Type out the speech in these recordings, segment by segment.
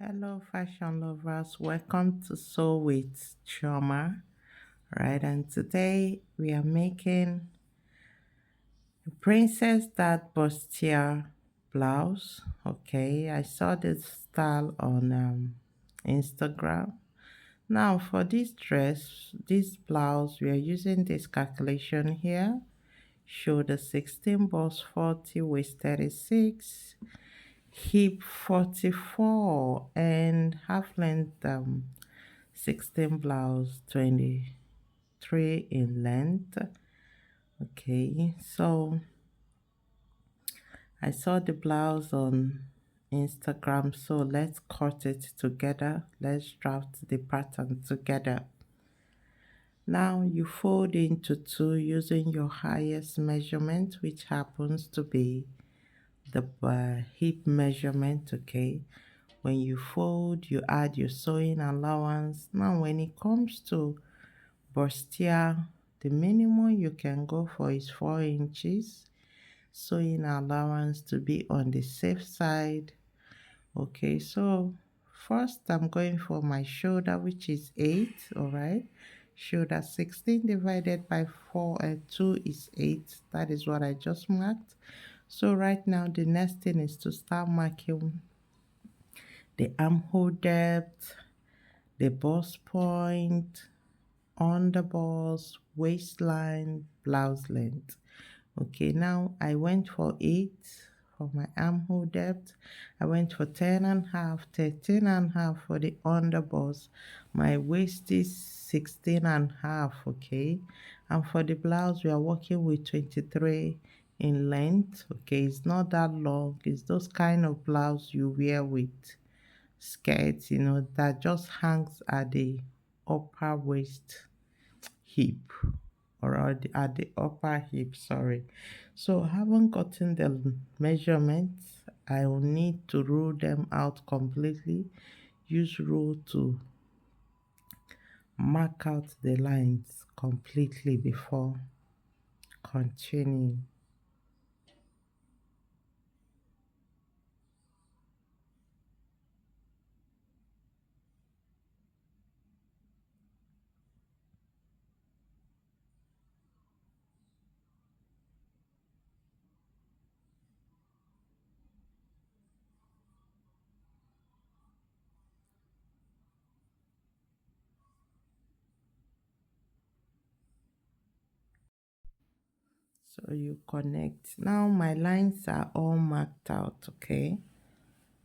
Hello, fashion lovers. Welcome to Sew with Trauma. Right, and today we are making a princess that bustier blouse. Okay, I saw this style on Instagram. Now, for this dress, this blouse, we are using this calculation here. Shoulder 16, bust 40, waist 36, hip 44, and half length 16, blouse 23 in length. Okay, so I saw the blouse on Instagram, so let's cut it together. Let's draft the pattern together. Now you fold into two using your highest measurement, which happens to be the hip measurement. Okay, when you fold, you add your sewing allowance. Now when it comes to bustier, the minimum you can go for is 4 inches. Sewing allowance to be on the safe side. Okay, so first I'm going for my shoulder, which is 8. All right, shoulder 16 divided by 4 and 2 is 8. That is what I just marked. So right now the next thing is to start marking the armhole depth, the bust point, underbust, waistline, blouse length. Okay, now I went for 8 for my armhole depth. I went for 10 and a half, 13 and a half for the underbust. My waist is 16 and a half, okay? And for the blouse, we are working with 23 in length, okay? It's not that long. It's those kind of blouse you wear with skirts, that just hangs at the upper waist hip or at the upper hip, sorry. So I haven't gotten the measurements. I will need to rule them out completely. Use rule to mark out the lines completely before continuing. So you connect. Now my lines are all marked out, okay?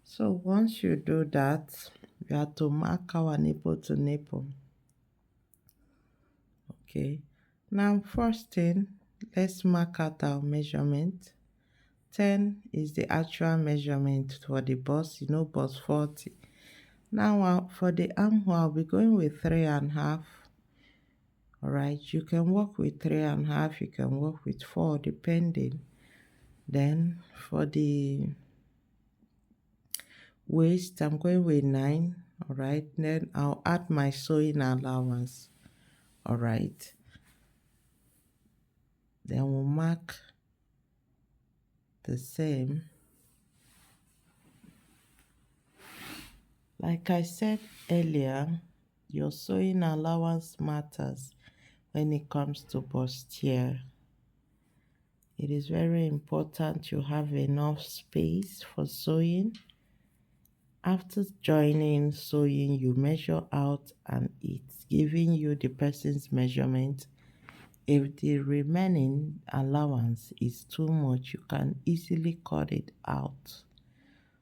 So once you do that, you have to mark our nipple to nipple. Okay, now first thing, let's mark out our measurement. 10 is the actual measurement for the bust, bust 40. Now for the armhole, I'll be going with 3.5. All right, you can work with 3.5, you can work with 4, depending. Then for the waist, I'm going with 9. All right, then I'll add my sewing allowance. All right, then we'll mark the same. Like I said earlier, your sewing allowance matters when it comes to bustier. It is very important you have enough space for sewing. After joining sewing, you measure out and it's giving you the person's measurement. If the remaining allowance is too much, you can easily cut it out.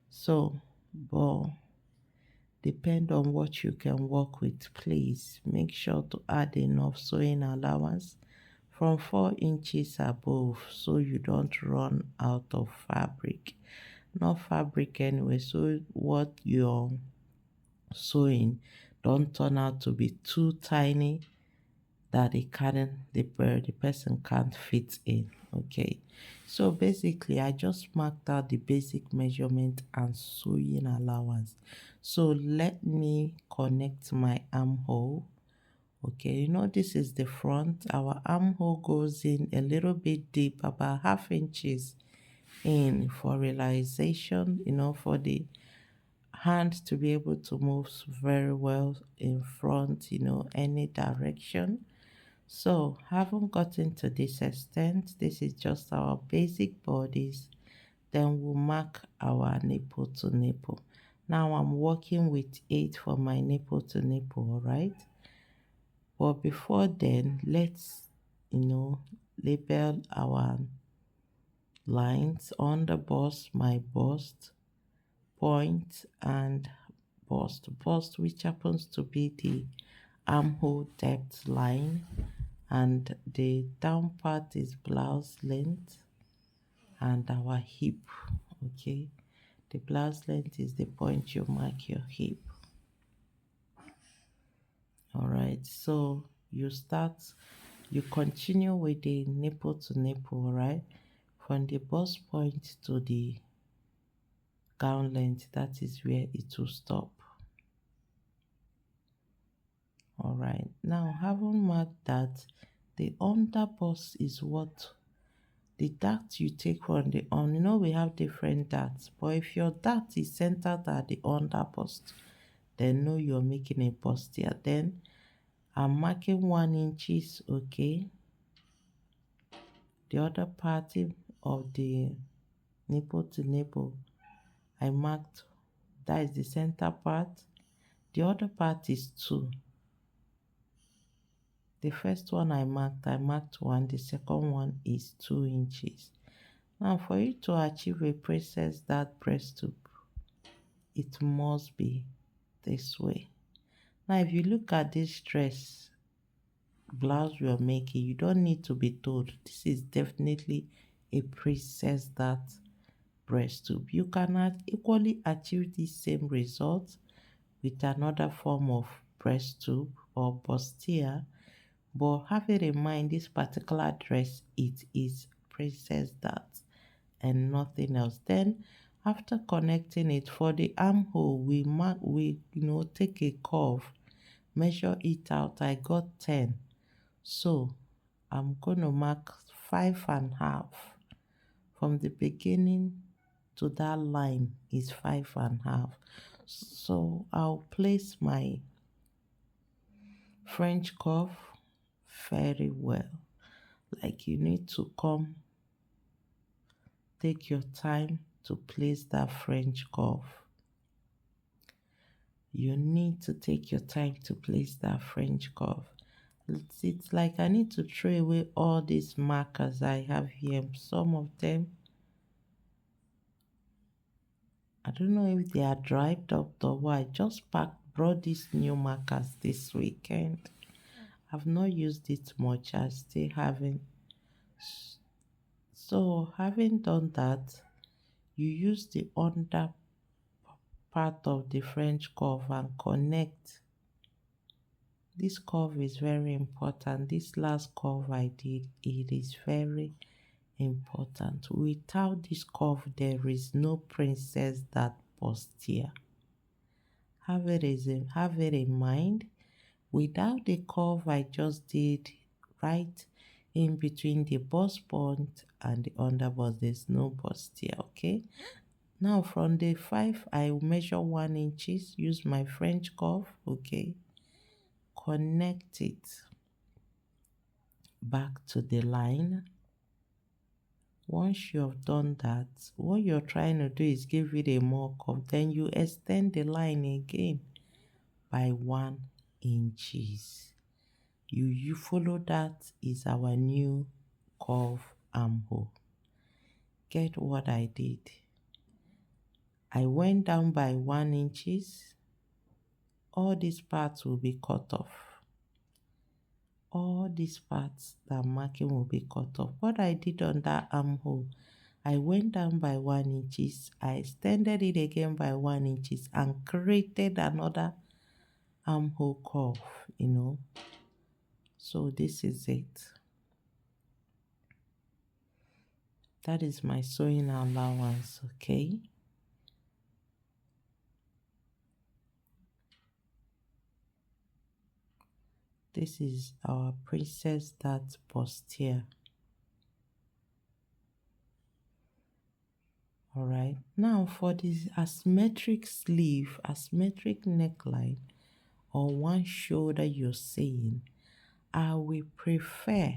So, but depend on what you can work with. Please make sure to add enough sewing allowance from 4 inches above so you don't run out of fabric. Not fabric anyway, so what you're sewing don't turn out to be too tiny that the person can't fit in. Okay, so basically I just marked out the basic measurement and sewing allowance. So let me connect my armhole. Okay, this is the front. Our armhole goes in a little bit deep, about ½ inches in for realization, for the hand to be able to move very well in front, any direction. So, having gotten to this extent, this is just our basic bodies. Then we'll mark our nipple to nipple. Now I'm working with 8 for my nipple to nipple, alright? But before then, let's, label our lines on the bust, my bust, point, and bust, which happens to be the armhole depth line, and the down part is blouse length and our hip. Okay, the blouse length is the point you mark your hip. All right, so you continue with the nipple to nipple, right? From the bust point to the gown length, that is where it will stop. All right, now having marked that, the under bust is what the dart you take from the on. We have different darts, but if your dart is centered at the under bust, then know you're making a bustier. Then I'm marking 1 inches, okay? The other part of the nipple to nipple, I marked, that is the center part. The other part is 2. The first one I marked 1, the second one is 2 inches. Now for you to achieve a princess dart breast tube, it must be this way. Now if you look at this dress blouse you are making, you don't need to be told this is definitely a princess dart breast tube. You can equally achieve the same result with another form of breast tube or bustier, but have it in mind this particular dress, it is princess dart and nothing else. Then after connecting it for the armhole, we take a curve, measure it out. I got 10, so I'm gonna mark 5.5 from the beginning to that line is 5.5. So I'll place my French curve very well. Like you need to take your time to place that French curve. You need to take your time to place that French curve. It's like I need to throw away all these markers I have here. Some of them, I don't know if they are dried up or what. I just brought these new markers this weekend. I've not used it much. I still haven't. So having done that, you use the under part of the French curve and connect. This curve is very important. This last curve I did, it is very important. Without this curve, there is no princess dart bustier. Have it in mind. Without the curve I just did right in between the bust point and the under bust, there's no bustier, okay? Now from the 5, I will measure 1 inches, use my French curve, okay? Connect it back to the line. Once you have done that, what you're trying to do is give it a more curve. Then you extend the line again by 1 inches. You follow that is our new curve armhole. Get what I did? I went down by 1 inches. All these parts will be cut off. All these parts that I'm marking will be cut off. What I did on that armhole, I went down by 1 inches. I extended it again by 1 inches and created another armhole curve, So this is it. That is my sewing allowance, okay? This is our princess dart bustier. All right, now for this asymmetric sleeve, asymmetric neckline, or one shoulder you're saying, I will prefer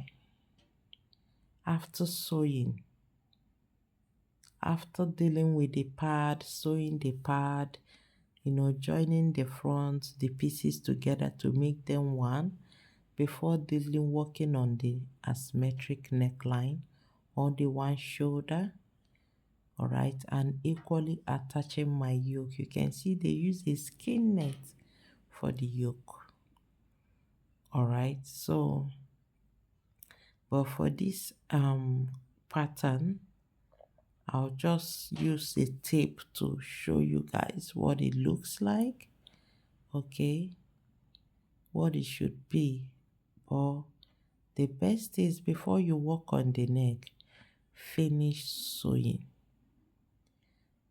after sewing, after dealing with the pad, sewing the pad, joining the front, the pieces together to make them one, before dealing working on the asymmetric neckline or the one shoulder. All right, and equally attaching my yoke. You can see they use a skin net for the yoke. All right, so but for this pattern, I'll just use a tape to show you guys what it looks like. Okay, what it should be. But the best is before you work on the neck, finish sewing.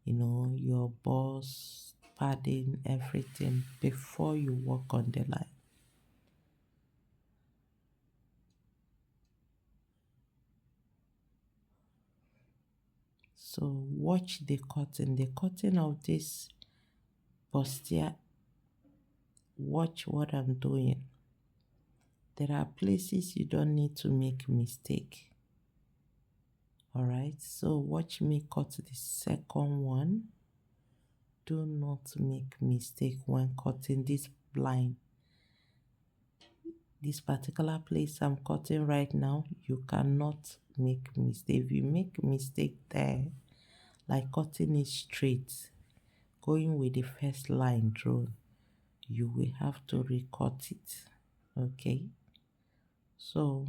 Your bust, padding, everything before you work on the line. So watch the cutting of this bustier. Watch what I'm doing. There are places you don't need to make mistake. All right, so watch me cut the second one. Do not make mistake when cutting this blind. This particular place I'm cutting right now, you cannot make mistake. If you make mistake there, like cutting it straight, going with the first line drawn, you will have to recut it. Okay, so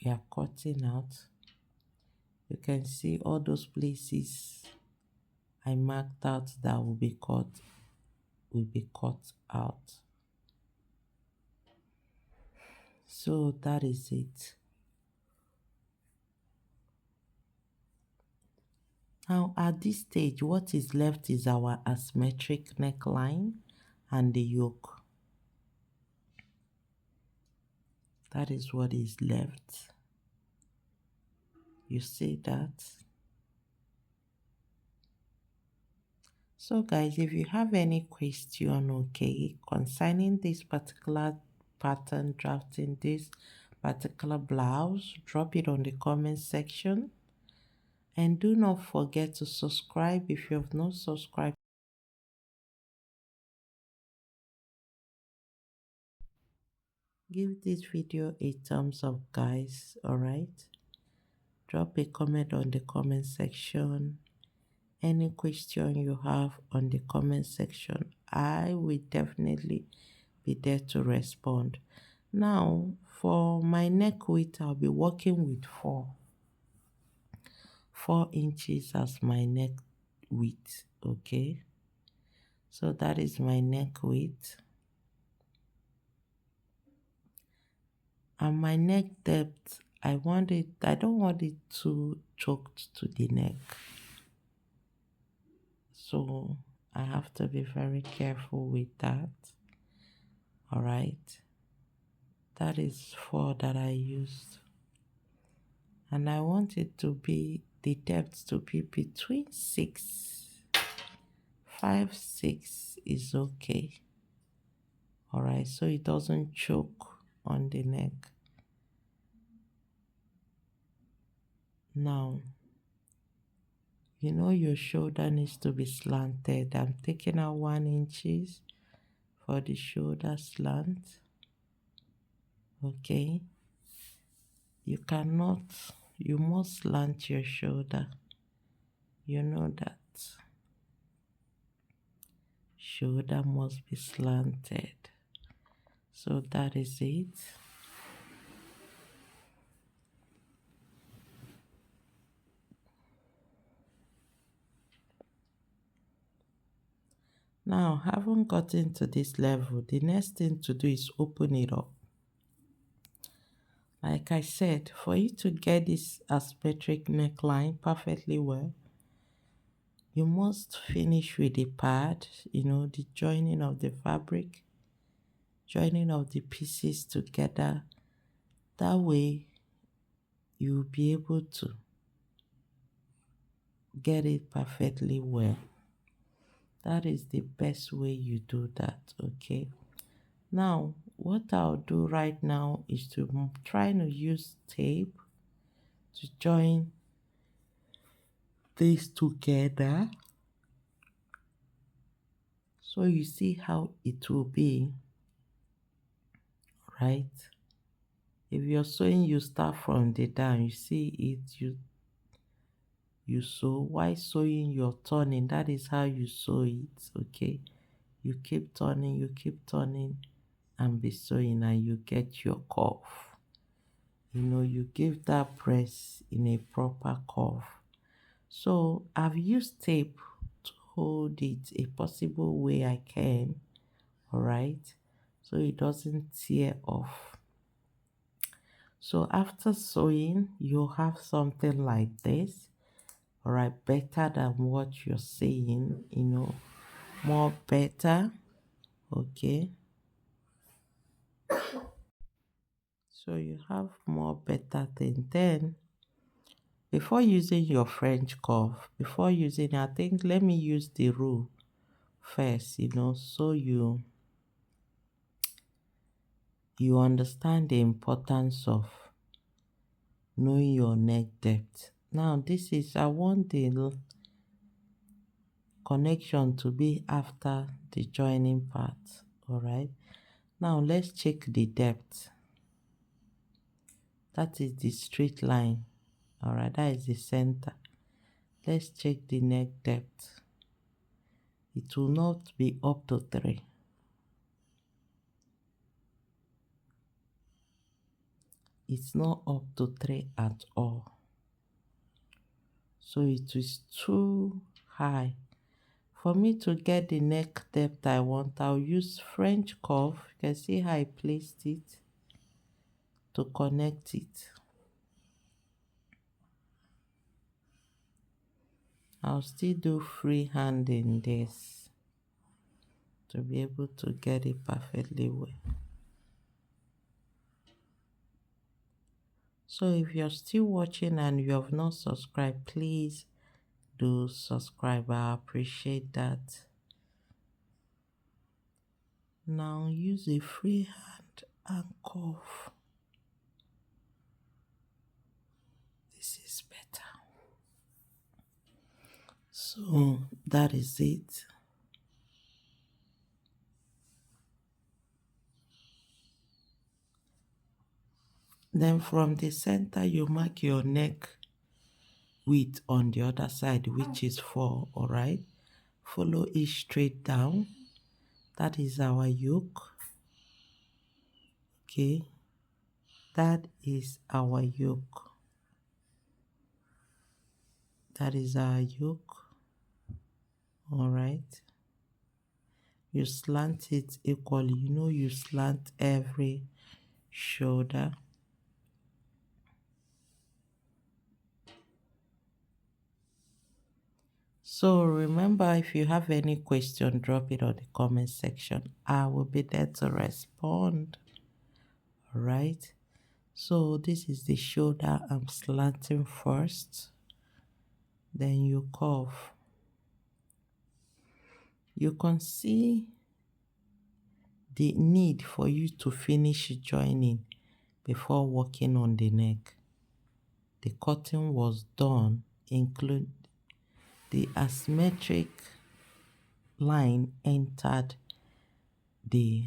we are cutting out. You can see all those places I marked out that will be cut out. So that is it. Now at this stage, what is left is our asymmetric neckline and the yoke. That is what is left. You see that? So guys, if you have any question, okay, concerning this particular pattern, drafting this particular blouse, drop it on the comment section. And do not forget to subscribe if you have not subscribed. Give this video a thumbs up, guys. All right, drop a comment on the comment section. Any question you have on the comment section, I will definitely be there to respond. Now for my neck width, I'll be working with 4 inches as my neck width. Okay, so that is my neck width. And my neck depth, I don't want it too choked to the neck. So I have to be very careful with that. All right. That is 4 that I used. And I want it to be, the depth to be between 6. 5, 6 is okay. All right, so it doesn't choke on the neck. Now, your shoulder needs to be slanted. I'm taking out 1 inches for the shoulder slant. Okay, you must slant your shoulder. You know that. Shoulder must be slanted. So that is it. Now, having gotten to this level, the next thing to do is open it up. Like I said, for you to get this asymmetric neckline perfectly well, you must finish with the pad, the joining of the fabric, joining of the pieces together. That way, you'll be able to get it perfectly well. That is the best way you do that, okay? Now, what I'll do right now is to try to use tape to join these together. So you see how it will be, right? If you're sewing, you start from the down. You see it, you sew. While sewing, you're turning. That is how you sew it, okay? You keep turning, and be sewing, and you get your curve. You give that press in a proper curve. So I've used tape to hold it a possible way I can, all right, so it doesn't tear off. So after sewing, you'll have something like this, all right, better than what you're saying, more better, okay. So you have more better thing. Then before using your French curve, before using, I think, let me use the rule first, so you understand the importance of knowing your neck depth. Now this is, I want the connection to be after the joining part, all right. Now let's check the depth. That is the straight line, all right, that is the center. Let's check the neck depth. It will not be up to 3. It's not up to 3 at all. So it is too high. For me to get the neck depth I want, I'll use French curve. You can see how I placed it to connect it. I'll still do freehand in this to be able to get it perfectly well. So if you're still watching and you have not subscribed, please do subscribe. I appreciate that. Now use a freehand and curve. This is better. So that is it. Then from the center, you mark your neck width on the other side, which is 4, all right? Follow it straight down. That is our yoke, okay? That is our yoke. That is our yoke, all right? You slant it equally. You slant every shoulder. So remember, if you have any question, drop it on the comment section. I will be there to respond. All right. So this is the shoulder. I'm slanting first. Then you curve. You can see the need for you to finish joining before working on the neck. The cutting was done, include the asymmetric line entered the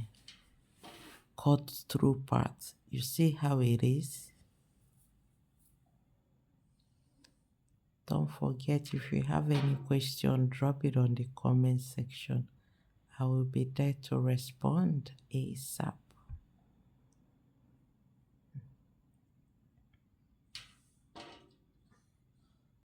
cut through part. You see how it is? Don't forget, if you have any question, drop it on the comment section. I will be there to respond ASAP.